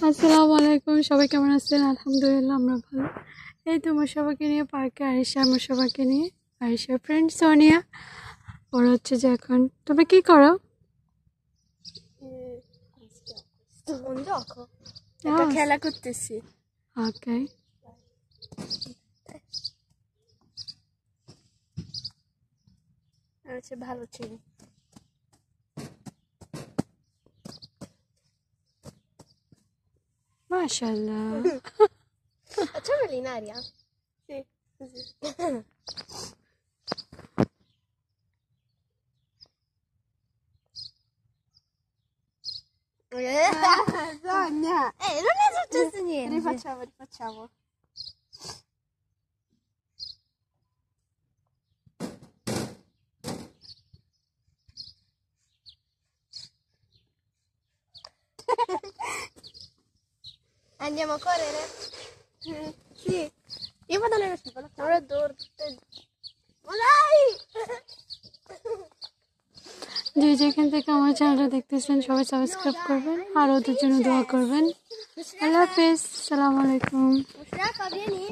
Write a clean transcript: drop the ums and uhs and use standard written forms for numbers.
আসসালামু আলাইকুম, সবাই কেমন আছেন? আলহামদুলিল্লাহ আমরা ভালো। এই তো সবাইকে নিয়ে পার্কে, আরিশা সবাইকে নিয়ে, আরিশার ফ্রেন্ড সোনিয়া। ওরা হচ্ছে যে এখন তুমি কি করো? খেলা করতেছি। ওকে, আচ্ছা, ভালো ছিল। মাশাআল্লাহ। Facciamoli in aria? Sì, così. Sonia! Non è successo niente. Rifacciamo. Andiamo a correre? Sì. Io vado nella scuola. Ora dorte. Ma dai! যে যেখান থেকে আমার চ্যানেলটা দেখতেছেন সবাই সাবস্ক্রাইব করবেন আর ওদের জন্য দোয়া করবেন। আল্লাহ হাফেজ, আসসালামু আলাইকুম। Mushrafa, vieni.